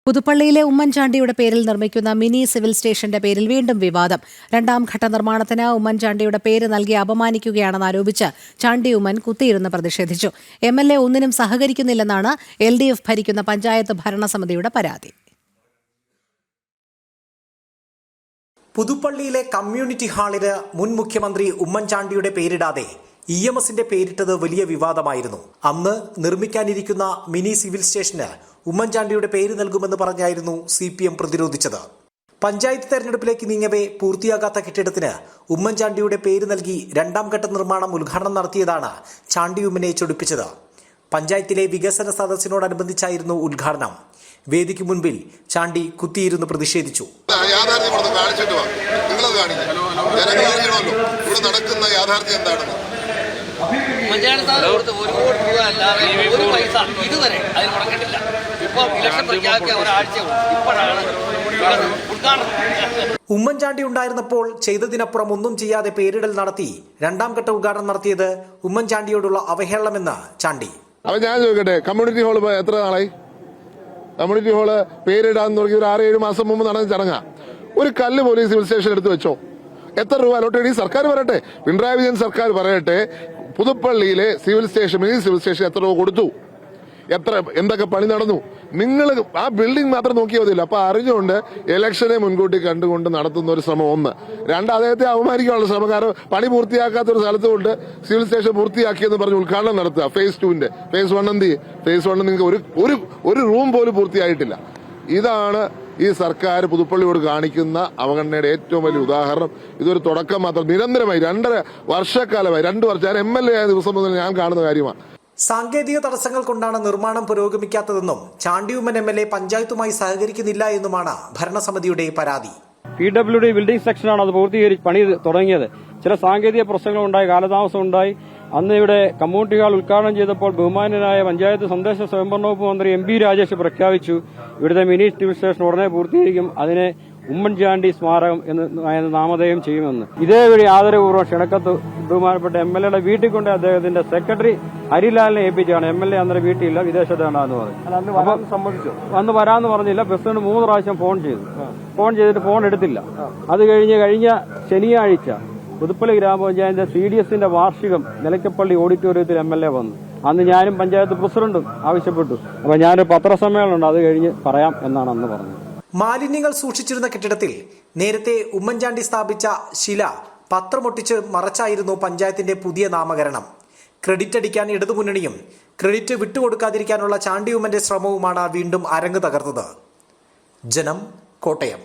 പുതുപ്പള്ളിയിലെ ഉമ്മൻചാണ്ടിയുടെ പേരിൽ നിർമ്മിക്കുന്ന മിനി സിവിൽ സ്റ്റേഷന്റെ പേരിൽ വീണ്ടും വിവാദം. രണ്ടാം ഘട്ട നിർമ്മാണത്തിന് ഉമ്മൻചാണ്ടിയുടെ പേര് നൽകി അപമാനിക്കുകയാണെന്ന് ആരോപിച്ച് ചാണ്ടി ഉമ്മൻ കുത്തിയിരുന്ന് പ്രതിഷേധിച്ചു. MLA ഒന്നിനും സഹകരിക്കുന്നില്ലെന്നാണ് LDF ഭരിക്കുന്ന പഞ്ചായത്ത് ഭരണസമിതിയുടെ പരാതി. പുതുപ്പള്ളിയിലെ കമ്മ്യൂണിറ്റി ഹാളിന് മുൻ മുഖ്യമന്ത്രി ഉമ്മൻചാണ്ടിയുടെ പേരിടാതെ EMSന്റെ പേരിട്ടത് വലിയ വിവാദമായിരുന്നു. അന്ന് നിർമ്മിക്കാനിരിക്കുന്ന മിനി സിവിൽ സ്റ്റേഷന് ഉമ്മൻചാണ്ടിയുടെ പേര് നൽകുമെന്ന് പറഞ്ഞായിരുന്നു CPM പ്രതിരോധിച്ചത്. പഞ്ചായത്ത് തെരഞ്ഞെടുപ്പിലേക്ക് നീങ്ങവേ പൂർത്തിയാകാത്ത കെട്ടിടത്തിന് ഉമ്മൻചാണ്ടിയുടെ പേര് നൽകി രണ്ടാം ഘട്ട നിർമ്മാണം ഉദ്ഘാടനം നടത്തിയതാണ് ചാണ്ടി ഉമ്മനെ ചൊടിപ്പിച്ചത്. പഞ്ചായത്തിലെ വികസന സദസ്സിനോടനുബന്ധിച്ചായിരുന്നു ഉദ്ഘാടനം. വേദിക്ക് മുൻപിൽ ചാണ്ടി കുത്തിയിരുന്ന് പ്രതിഷേധിച്ചു. ഉമ്മൻചാണ്ടി ഉണ്ടായിരുന്നപ്പോൾ ചെയ്തതിനപ്പുറം ഒന്നും ചെയ്യാതെ പേരിടൽ നടത്തി രണ്ടാം ഘട്ട ഉദ്ഘാടനം നടത്തിയത് ഉമ്മൻചാണ്ടിയോടുള്ള അവഹേളനമെന്ന് ചാണ്ടി. അപ്പൊ ഞാൻ ചോദിക്കട്ടെ, കമ്മ്യൂണിറ്റി ഹാള് എത്ര നാളായി? കമ്മ്യൂണിറ്റി ഹാള് പേരിടാന്ന് തുടങ്ങി ഒരു 6-7 മാസം മുമ്പ് നടന്ന ചടങ്ങാ. ഒരു കല്ല് പോലീസ് സിവിൽ സ്റ്റേഷൻ എടുത്ത് വെച്ചോ? എത്ര രൂപ അലോട്ട് ചെയ്യും? സർക്കാർ പറയട്ടെ, പിണറായി വിജയൻ സർക്കാർ പറയട്ടെ, പുതുപ്പള്ളിയിലെ civil station mini civil station എത്ര രൂപ കൊടുത്തു, എന്തൊക്കെ പണി നടന്നു? നിങ്ങൾ ആ ബിൽഡിംഗ് മാത്രം നോക്കിയാൽ മതിയല്ലോ. അപ്പൊ അറിഞ്ഞുകൊണ്ട് ഇലക്ഷനെ മുൻകൂട്ടി കണ്ടുകൊണ്ട് നടത്തുന്ന ഒരു ശ്രമം 1. 2, അദ്ദേഹത്തെ അവമാനിക്കാനുള്ള ശ്രമം. കാരണം പണി പൂർത്തിയാക്കാത്ത ഒരു സ്ഥലത്ത് കൊണ്ട് സിവിൽ സ്റ്റേഷൻ പൂർത്തിയാക്കിയെന്ന് പറഞ്ഞ് ഉദ്ഘാടനം നടത്തുക. ഫേസ് 2ന്റെ ഫേസ് 1 എന്ത് ചെയ്യും? ഫേസ് 1 നിങ്ങൾക്ക് ഒരു റൂം പോലും പൂർത്തിയായിട്ടില്ല. ഇതാണ് ഈ സർക്കാർ പുതുപ്പള്ളിയോട് കാണിക്കുന്ന അവഗണനയുടെ ഏറ്റവും വലിയ ഉദാഹരണം. ഇതൊരു തുടക്കം മാത്രം. നിരന്തരമായി 2.5 വർഷക്കാലമായി, 2 വർഷം ഞാൻ MLA ആയ ദിവസം മുതൽ ഞാൻ കാണുന്ന കാര്യമാണ്. സാങ്കേതിക തടസ്സങ്ങൾ കൊണ്ടാണ് നിർമ്മാണം പുരോഗമിക്കാത്തതെന്നും ചാണ്ടി ഉമ്മൻ MLA പഞ്ചായത്തുമായി സഹകരിക്കുന്നില്ല എന്നുമാണ് ഭരണസമിതിയുടെ പരാതി. PWD ബിൽഡിംഗ് സെക്ഷനാണ് അത് പൂർത്തീകരിച്ച് പണി തുടങ്ങിയത്. ചില സാങ്കേതിക പ്രശ്നങ്ങളുണ്ടായി, കാലതാമസം ഉണ്ടായി. അന്ന് ഇവിടെ കമ്മ്യൂണിറ്റി ഹാൾ ഉദ്ഘാടനം ചെയ്തപ്പോൾ ബഹുമാന്യനായ പഞ്ചായത്ത് തദ്ദേശ സ്വയംഭരണ വകുപ്പ് മന്ത്രി MB രാജേഷ് പ്രഖ്യാപിച്ചു, ഇവിടുത്തെ മിനി സിവിൽ സ്റ്റേഷൻ ഉടനെ പൂർത്തീകരിക്കും, അതിനെ ഉമ്മൻചാണ്ടി സ്മാരകം എന്ന് നാമധേയം ചെയ്യുമെന്ന്. ഇതേവഴി ആദരപൂർവ്വം ക്ഷണക്കത്ത് ബഹുമാനപ്പെട്ട MLAയുടെ വീട്ടിൽ കൊണ്ട് അദ്ദേഹത്തിന്റെ സെക്രട്ടറി ഹരിലാലിനെ ഏൽപ്പിച്ചാണ്. MLA അന്നേരം വീട്ടിലില്ല, വിദേശത്താണെന്ന് പറഞ്ഞു. അന്ന് വരാമെന്ന് പറഞ്ഞില്ല. പ്രസിഡന്റ് 3 പ്രാവശ്യം ഫോൺ ചെയ്തിട്ട് ഫോൺ എടുത്തില്ല. അത് കഴിഞ്ഞ ശനിയാഴ്ച പുതുപ്പള്ളി ഗ്രാമപഞ്ചായത്തിന്റെ CDSന്റെ വാർഷികം നിലയ്ക്കപ്പള്ളി ഓഡിറ്റോറിയത്തിൽ MLA വന്നു. അന്ന് ഞാനും പഞ്ചായത്ത് പ്രസിഡന്റും ആവശ്യപ്പെട്ടു. അപ്പൊ ഞാനൊരു പത്രസമ്മേളനം ഉണ്ട്, അത് കഴിഞ്ഞ് പറയാം എന്നാണ് അന്ന് പറഞ്ഞത്. മാലിന്യങ്ങൾ സൂക്ഷിച്ചിരുന്ന കെട്ടിടത്തിൽ നേരത്തെ ഉമ്മൻചാണ്ടി സ്ഥാപിച്ച ശില പത്രമൊട്ടിച്ച് മറച്ചായിരുന്നു പഞ്ചായത്തിന്റെ പുതിയ നാമകരണം. ക്രെഡിറ്റ് അടിക്കാൻ ഇടതുമുന്നണിയും ക്രെഡിറ്റ് വിട്ടുകൊടുക്കാതിരിക്കാനുള്ള ചാണ്ടി ഉമ്മന്റെ ശ്രമവുമാണ് വീണ്ടും അരങ്ങ് തകർത്തത്. ജനം, കോട്ടയം.